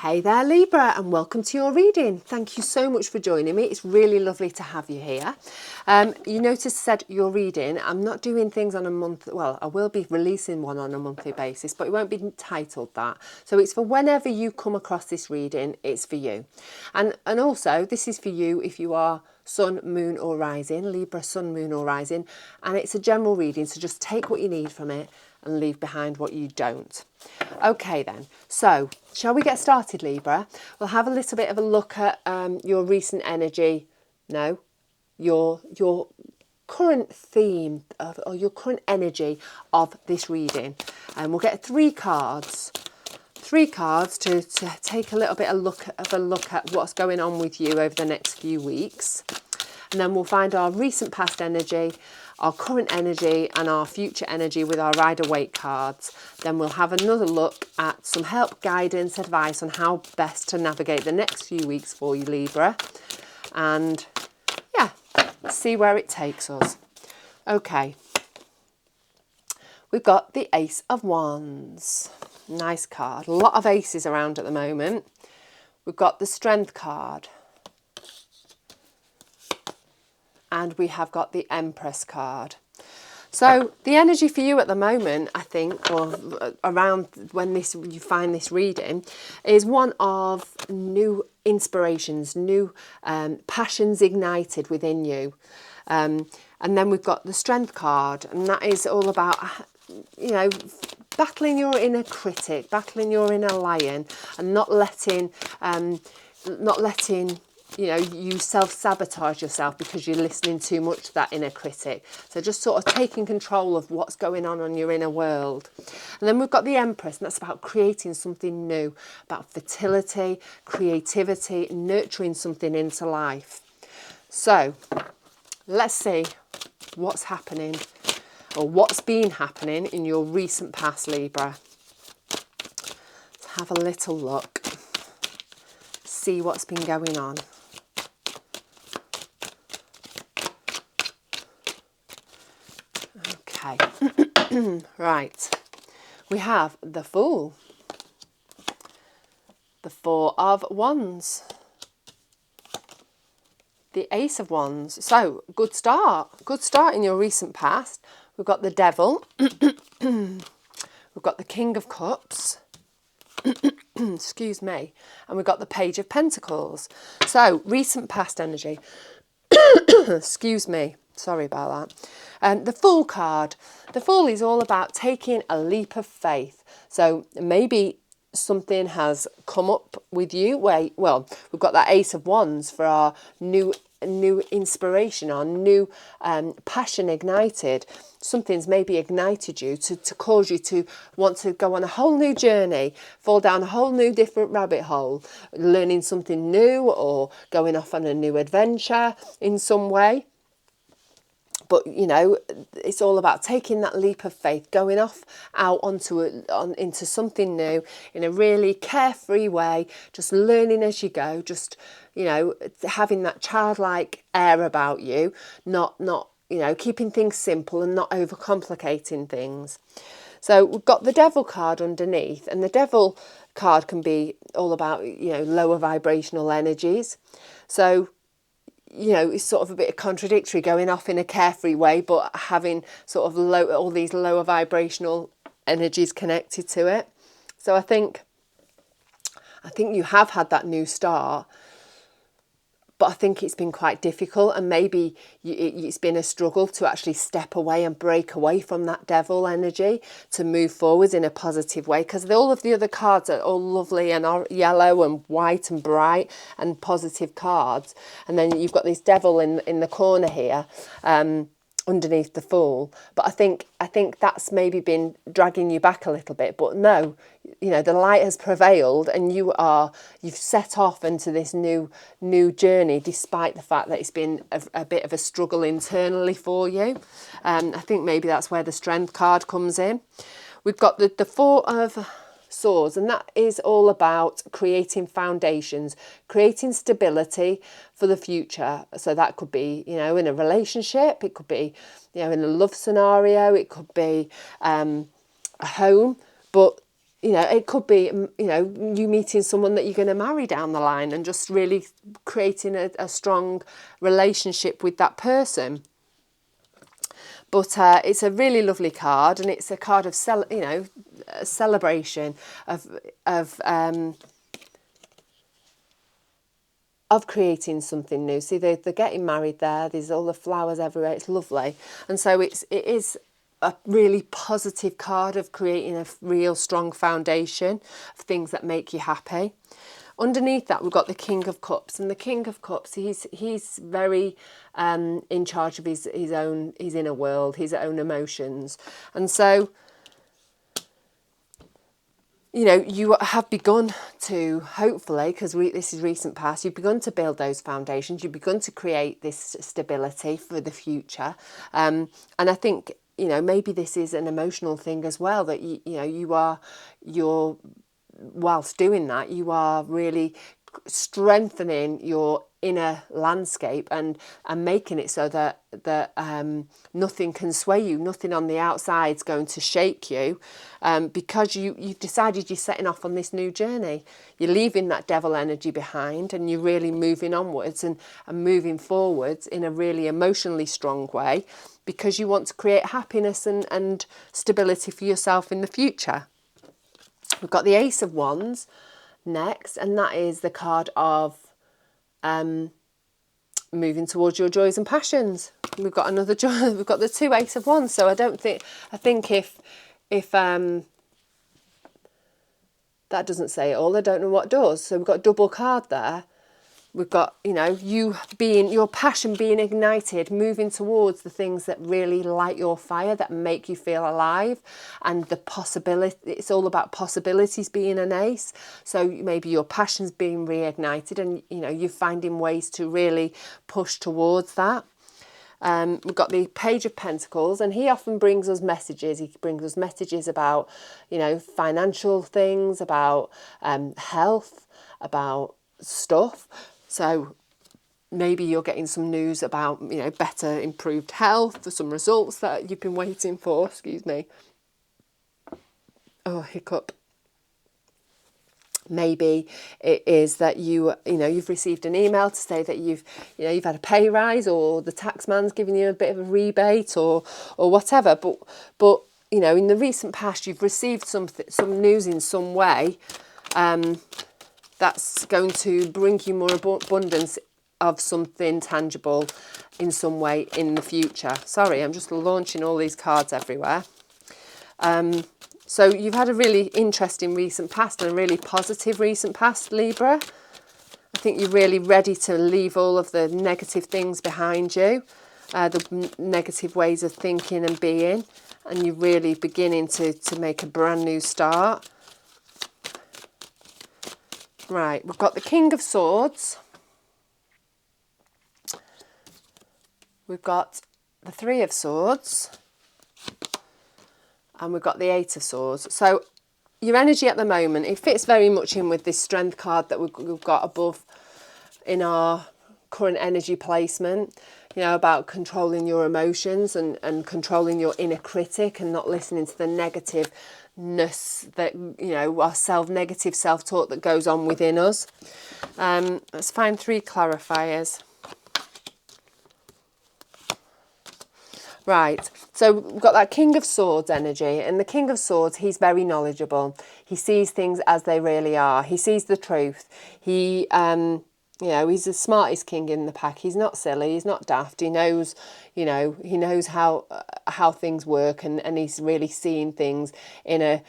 Hey there Libra, and welcome to your reading. Thank you so much for joining me. It's really lovely to have you here. You noticed I said your reading. I'm not doing things on a month. Well, I will be releasing one on a monthly basis, but it won't be titled that. So it's for whenever you come across this reading, it's for you. And also this is for you if you are Sun, Moon or Rising, Libra, Sun, Moon or Rising. And it's a general reading, so just take what you need from it and leave behind what you don't. Okay then, so shall we get started, Libra? We'll have a little bit of a look at your recent energy. No, your current theme of, or your current energy of this reading. And we'll get three cards to take a little bit of a look at what's going on with you over the next few weeks. And then we'll find our recent past energy, our current energy and our future energy with our Rider-Waite cards. Then we'll have another look at some help, guidance, advice on how best to navigate the next few weeks for you, Libra. And yeah, see where it takes us. Okay, we've got the Ace of Wands. Nice card. A lot of aces around at the moment. We've got the Strength card. And we have got the Empress card. So the energy for you at the moment, I think, or around when you find this reading, is one of new inspirations, new passions ignited within you. And then we've got the Strength card, and that is all about, you know, battling your inner critic, battling your inner lion, and not letting you self-sabotage yourself because you're listening too much to that inner critic. So just sort of taking control of what's going on your inner world. And then we've got the Empress, and that's about creating something new, about fertility, creativity, nurturing something into life. So let's see what's happening, or what's been happening in your recent past, Libra. Let's have a little look, see what's been going on. Okay, right, we have the Fool, the Four of Wands, the Ace of Wands. So good start in your recent past. We've got the Devil, we've got the King of Cups, excuse me, and we've got the Page of Pentacles. So recent past energy, excuse me, sorry about that. The Fool card. The Fool is all about taking a leap of faith. So maybe something has come up with you where, well, we've got that Ace of Wands for our new inspiration, our new passion ignited. Something's maybe ignited you to cause you to want to go on a whole new journey, fall down a whole new different rabbit hole, learning something new or going off on a new adventure in some way. But, you know, it's all about taking that leap of faith, going off out into something new in a really carefree way, just learning as you go, just, you know, having that childlike air about you, not you know, keeping things simple and not overcomplicating things. So we've got the Devil card underneath, and the Devil card can be all about, you know, lower vibrational energies. So, you know, it's sort of a bit contradictory, going off in a carefree way, but having sort of all these lower vibrational energies connected to it. So I think you have had that new start, but I think it's been quite difficult, and maybe it's been a struggle to actually step away and break away from that Devil energy to move forward in a positive way, because all of the other cards are all lovely and are yellow and white and bright and positive cards, and then you've got this Devil in the corner here, underneath the Fool. But I think that's maybe been dragging you back a little bit. But no, you know, the light has prevailed, and you've set off into this new journey, despite the fact that it's been a bit of a struggle internally for you. I think maybe that's where the Strength card comes in. We've got the Four of Swords, and that is all about creating foundations, creating stability for the future. So that could be, you know, in a relationship, it could be, you know, in a love scenario, it could be a home, but you know, it could be, you know, you meeting someone that you're going to marry down the line and just really creating a strong relationship with that person. But it's a really lovely card, and it's a card of a celebration of creating something new. See, they're getting married there. There's all the flowers everywhere. It's lovely, and so it is a really positive card of creating a real strong foundation of things that make you happy. Underneath that, we've got the King of Cups, and the King of Cups, he's very in charge of his inner world, his own emotions, and so, you know, you have begun to, hopefully, because this is recent past, you've begun to build those foundations, you've begun to create this stability for the future, and I think, you know, maybe this is an emotional thing as well, that you're whilst doing that, you are really strengthening your inner landscape and making it so that nothing can sway you, nothing on the outside is going to shake you, because you've decided you're setting off on this new journey. You're leaving that devil energy behind, and you're really moving onwards and moving forwards in a really emotionally strong way, because you want to create happiness and stability for yourself in the future. We've got the Ace of Wands next, and that is the card of moving towards your joys and passions. We've got another joy. We've got the two Ace of Wands. So I think if that doesn't say it all, I don't know what does. So we've got a double card there. We've got, you know, your passion being ignited, moving towards the things that really light your fire, that make you feel alive, and the possibility. It's all about possibilities being an ace. So maybe your passion's being reignited, and, you know, you're finding ways to really push towards that. We've got the Page of Pentacles, and he often brings us messages. He brings us messages about, you know, financial things, about health, about stuff. So maybe you're getting some news about, you know, better, improved health, or some results that you've been waiting for. Excuse me. Oh, hiccup. Maybe it is that you've received an email to say that you've had a pay rise, or the taxman's giving you a bit of a rebate, or whatever. But you know, in the recent past, you've received some news in some way. That's going to bring you more abundance of something tangible in some way in the future. Sorry, I'm just launching all these cards everywhere. So you've had a really interesting recent past, and a really positive recent past, Libra. I think you're really ready to leave all of the negative things behind you, the negative ways of thinking and being, and you're really beginning to make a brand new start. Right, we've got the King of Swords. We've got the Three of Swords. And we've got the Eight of Swords. So your energy at the moment, it fits very much in with this Strength card that we've got above in our current energy placement. You know, about controlling your emotions and controlling your inner critic, and not listening to the negativeness that, you know, our negative self-talk that goes on within us. Let's find three clarifiers. Right, so we've got that King of Swords energy, and the King of Swords, he's very knowledgeable. He sees things as they really are. He sees the truth. He, you know, he's the smartest king in the pack. He's not silly. He's not daft. He knows, you know, he knows how things work, and he's really seeing things in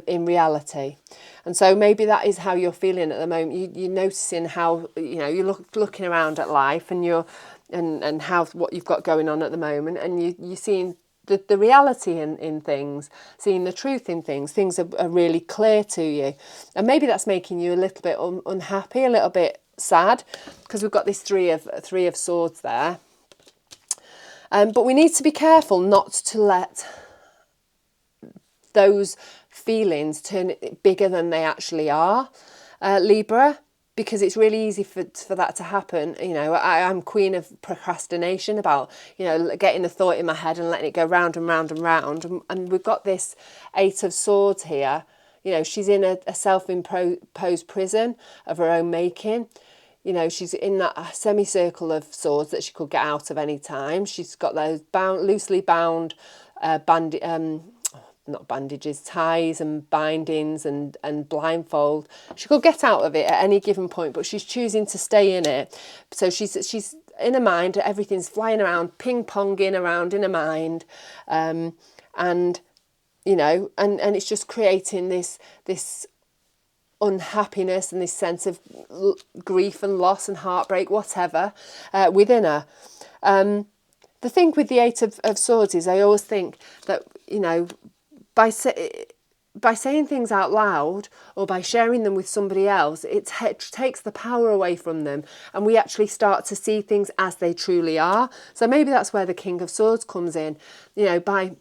reality. And so maybe that is how you're feeling at the moment. You're noticing how, you know, you're looking around at life, and you're and how what you've got going on at the moment, and you're seeing the reality in things, seeing the truth in things. Things are really clear to you, and maybe that's making you a little bit unhappy, a little bit sad, because we've got this three of Swords there. But we need to be careful not to let those feelings turn bigger than they actually are, Libra. because it's really easy for that to happen. You know, I'm queen of procrastination about, you know, getting a thought in my head and letting it go round and round and round. And we've got this Eight of Swords here. You know, she's in a self-imposed prison of her own making. You know, she's in that semicircle of swords that she could get out of any time. She's got those loosely bound not bandages, ties and bindings and blindfold. She could get out of it at any given point, but she's choosing to stay in it. So she's in her mind, everything's flying around, ping-ponging around in her mind. And, you know, and it's just creating this unhappiness and this sense of grief and loss and heartbreak, whatever, within her. The thing with the Eight of Swords is I always think that, you know, by saying things out loud or by sharing them with somebody else, it takes the power away from them, and we actually start to see things as they truly are. So maybe that's where the King of Swords comes in, you know, by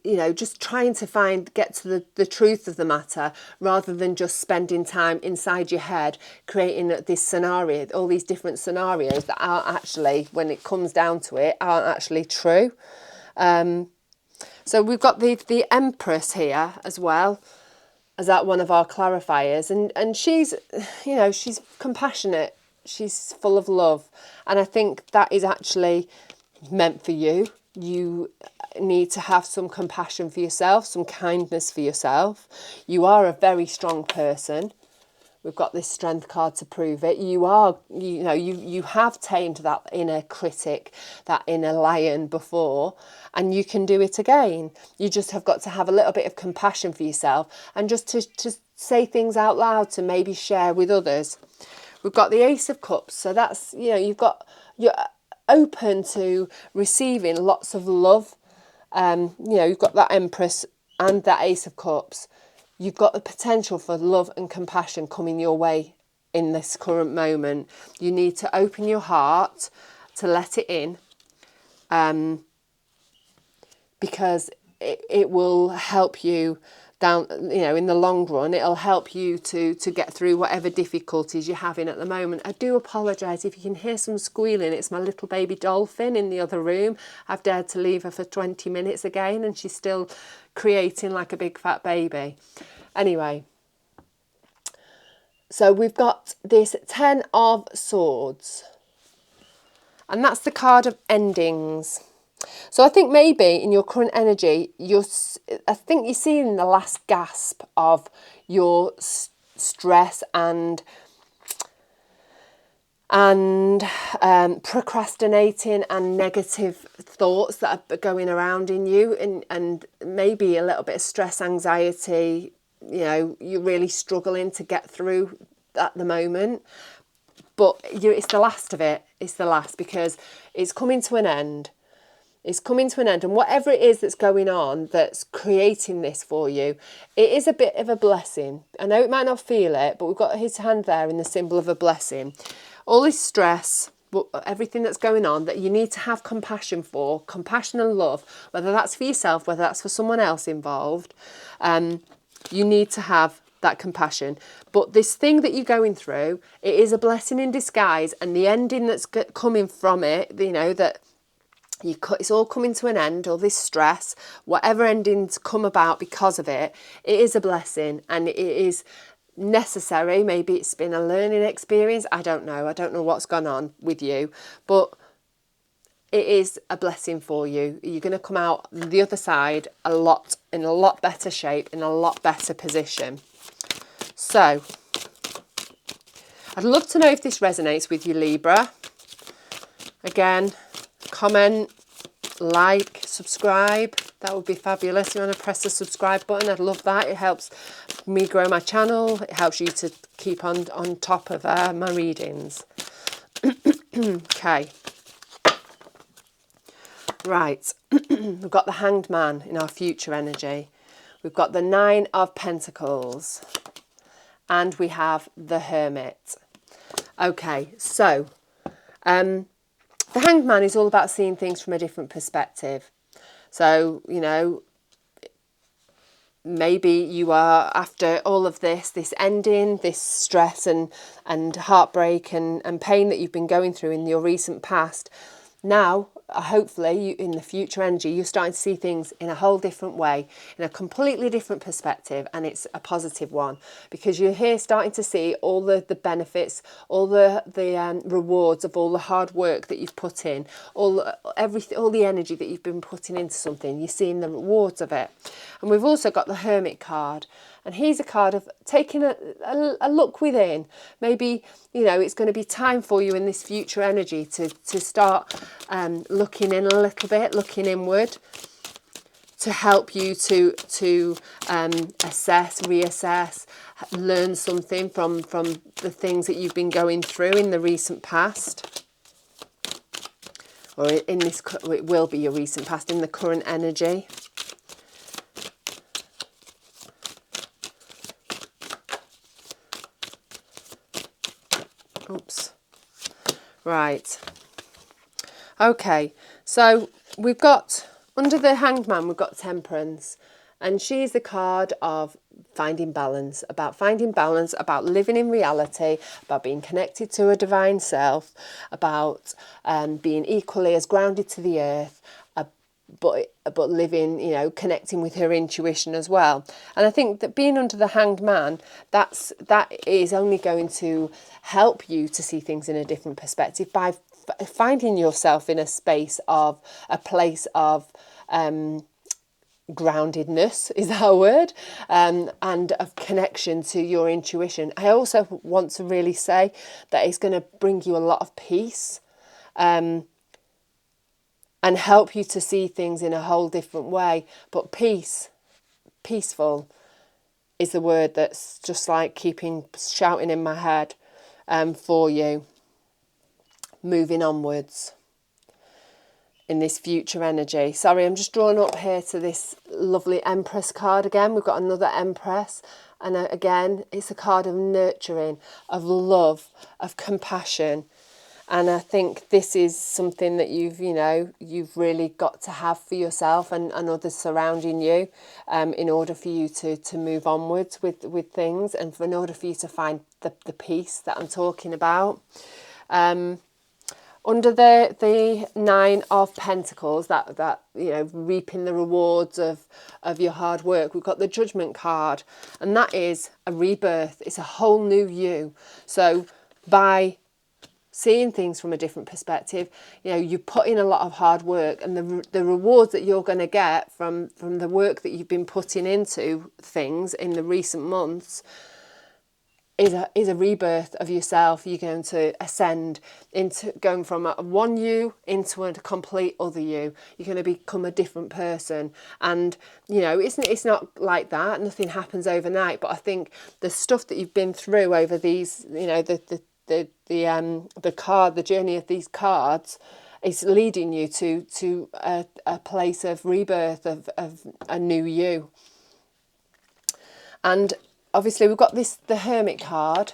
you know, just trying to get to the truth of the matter, rather than just spending time inside your head creating this scenario, all these different scenarios that aren't actually, when it comes down to it, aren't actually true. So we've got the Empress here as well as that one of our clarifiers, and she's, you know, she's compassionate, she's full of love, and I think that is actually meant for you. You need to have some compassion for yourself, some kindness for yourself. You are a very strong person. We've got this Strength card to prove it. You are, you know, you have tamed that inner critic, that inner lion before, and you can do it again. You just have got to have a little bit of compassion for yourself, and just to say things out loud to maybe share with others. We've got the Ace of Cups. So that's, you know, you're open to receiving lots of love. You know, you've got that Empress and that Ace of Cups. You've got the potential for love and compassion coming your way in this current moment. You need to open your heart to let it in, because it will help you down, you know, in the long run. It'll help you to get through whatever difficulties you're having at the moment. I do apologise if you can hear some squealing. It's my little baby dolphin in the other room. I've dared to leave her for 20 minutes again, and she's still creating like a big fat baby. Anyway, so we've got this 10 of Swords, and that's the card of endings. So I think maybe in your current energy, I think you're seeing the last gasp of your stress and procrastinating and negative thoughts that are going around in you, and maybe a little bit of stress, anxiety. You know, you're really struggling to get through at the moment, but it's the last of it. It's the last, because it's coming to an end. It's coming to an end, and whatever it is that's going on that's creating this for you, it is a bit of a blessing. I know it might not feel it, but we've got his hand there in the symbol of a blessing. All this stress, everything that's going on that you need to have compassion for, compassion and love, whether that's for yourself, whether that's for someone else involved, you need to have that compassion. But this thing that you're going through, it is a blessing in disguise, and the ending that's coming from it, you know, that it's all coming to an end, all this stress, whatever endings come about because of it, it is a blessing, and it is necessary. Maybe it's been a learning experience. I don't know what's gone on with you, but it is a blessing for you. You're going to come out the other side in a lot better shape, in a lot better position. So I'd love to know if this resonates with you, Libra. Again, comment, like, subscribe. That would be fabulous. If you want to press the subscribe button, I'd love that. It helps me grow my channel. It helps you to keep on top of my readings. Okay. Right. We've got the Hanged Man in our future energy. We've got the Nine of Pentacles. And we have the Hermit. Okay, so the Hanged Man is all about seeing things from a different perspective. So, you know, maybe you are, after all of this ending, this stress and heartbreak and pain that you've been going through in your recent past, now hopefully in the future energy you're starting to see things in a whole different way, in a completely different perspective, and it's a positive one, because you're here starting to see all the benefits, all the rewards of all the hard work that you've put in, everything, all the energy that you've been putting into something. You're seeing the rewards of it. And we've also got the Hermit card, and he's a card of taking a look within. Maybe, you know, it's going to be time for you in this future energy to start looking in a little bit, looking inward, to help you to assess, reassess, learn something from the things that you've been going through in the recent past. Or in this, it will be your recent past, in the current energy. Oops. Right. Okay. So we've got, under the Hanged Man, we've got Temperance. And she's the card of finding balance, about living in reality, about being connected to a divine self, about being equally as grounded to the earth, but living, you know, connecting with her intuition as well. And I think that being under the Hanged Man, that is only going to help you to see things in a different perspective by finding yourself in a space of, a place of groundedness, is that a word, and of connection to your intuition. I also want to really say that it's going to bring you a lot of peace, and help you to see things in a whole different way. But peaceful is the word that's just like shouting in my head for you, moving onwards in this future energy. Sorry, I'm just drawing up here to this lovely Empress card again. We've got another Empress, and again, it's a card of nurturing, of love, of compassion. And I think this is something that you've really got to have for yourself and others surrounding you, in order for you to move onwards with things, and in order for you to find the peace that I'm talking about. Under the Nine of Pentacles, that you know, reaping the rewards of your hard work, we've got the Judgment card, and that is a rebirth. It's a whole new you. So by seeing things from a different perspective, you know, you put in a lot of hard work, and the rewards that you're going to get from the work that you've been putting into things in the recent months is a rebirth of yourself. You're going to ascend into going from one you into a complete other you. You're going to become a different person, and you know, it's not like that. Nothing happens overnight. But I think the stuff that you've been through over these, you know, the journey of these cards is leading you to a place of rebirth, of a new you. And obviously we've got the Hermit card,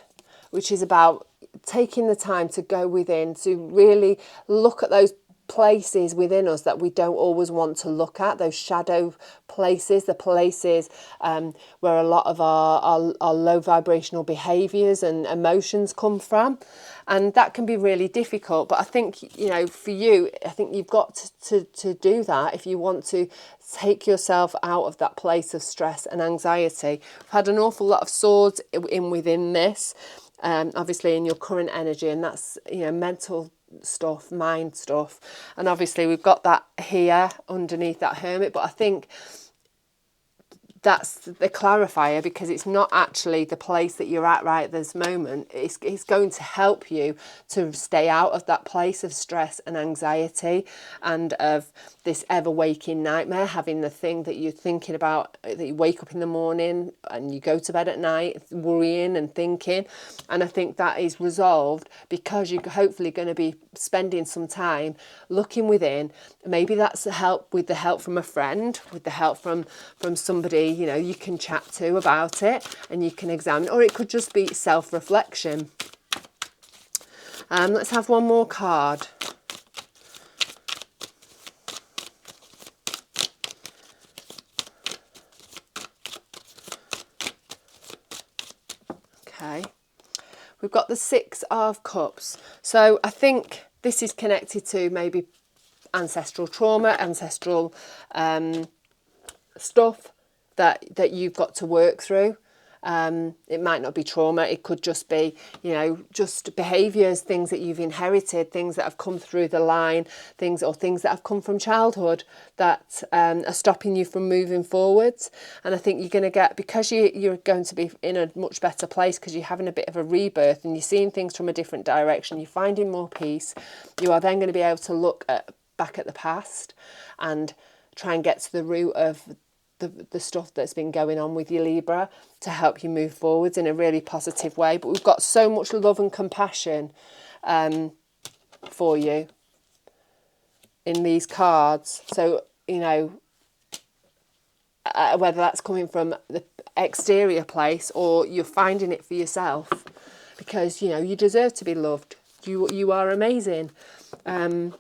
which is about taking the time to go within, to really look at those places within us that we don't always want to look at, those shadow places, the places where a lot of our low vibrational behaviours and emotions come from. And that can be really difficult. But I think, you know, for you, I think you've got to do that if you want to take yourself out of that place of stress and anxiety. We've had an awful lot of swords within this, obviously in your current energy, and that's, you know, mental stuff, mind stuff. And obviously we've got that here underneath that Hermit, but I think that's the clarifier, because it's not actually the place that you're at right this moment. It's going to help you to stay out of that place of stress and anxiety and of this ever-waking nightmare, having the thing that you're thinking about, that you wake up in the morning and you go to bed at night worrying and thinking. And I think that is resolved because you're hopefully going to be spending some time looking within. Maybe that's with the help from a friend, with the help from somebody, you know, you can chat to about it and you can examine, or it could just be self-reflection. Let's have one more card. Okay. We've got the Six of Cups. So I think this is connected to maybe ancestral trauma, ancestral stuff that you've got to work through. It might not be trauma, it could just be, you know, just behaviours, things that you've inherited, things that have come through the line, things that have come from childhood that are stopping you from moving forwards. And I think you're going to get, because you're going to be in a much better place because you're having a bit of a rebirth and you're seeing things from a different direction, you're finding more peace, you are then going to be able to look back at the past and try and get to the root of the stuff that's been going on with you, Libra, to help you move forwards in a really positive way. But we've got so much love and compassion for you in these cards. So, you know, whether that's coming from the exterior place or you're finding it for yourself, because, you know, you deserve to be loved. You are amazing. And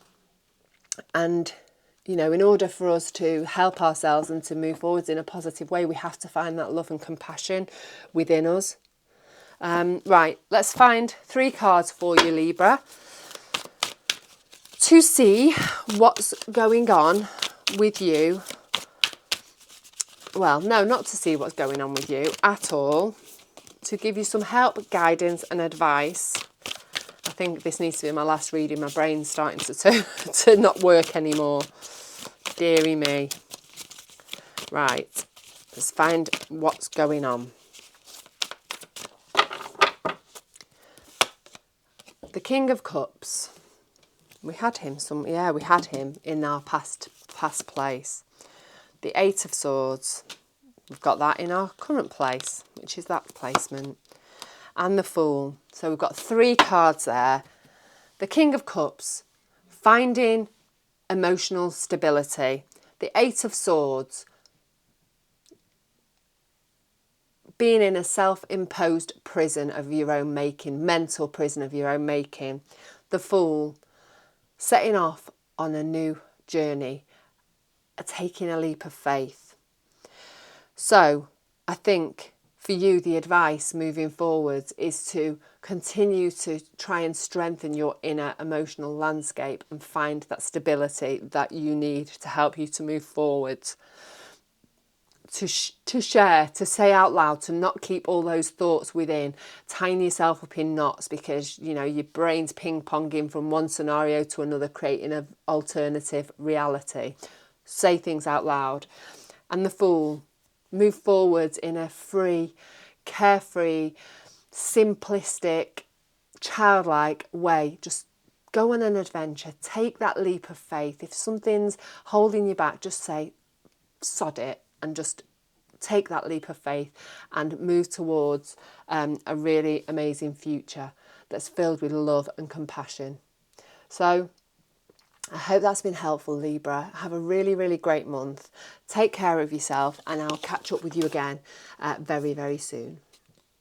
you know, in order for us to help ourselves and to move forwards in a positive way, we have to find that love and compassion within us. Right, let's find 3 cards for you, Libra, to see what's going on with you. Well, no, not to see what's going on with you at all. To give you some help, guidance and advice. I think this needs to be my last reading. My brain's starting to not work anymore. Deary me. Right, let's find what's going on. The King of Cups. We had him in our past place. The Eight of Swords. We've got that in our current place, which is that placement. And the Fool. So we've got 3 cards there. The King of Cups, finding emotional stability. The Eight of Swords, being in a self-imposed prison of your own making, mental prison of your own making. The Fool, setting off on a new journey, taking a leap of faith. So I think for you, the advice moving forwards is to continue to try and strengthen your inner emotional landscape and find that stability that you need to help you to move forwards. To share, to say out loud, to not keep all those thoughts within, tying yourself up in knots because, you know, your brain's ping-ponging from one scenario to another, creating an alternative reality. Say things out loud. And the Fool, move forwards in a free, carefree, simplistic, childlike way. Just go on an adventure. Take that leap of faith. If something's holding you back, just say, sod it, and just take that leap of faith and move towards a really amazing future that's filled with love and compassion. So I hope that's been helpful, Libra. Have a really, really great month. Take care of yourself, and I'll catch up with you again very, very soon.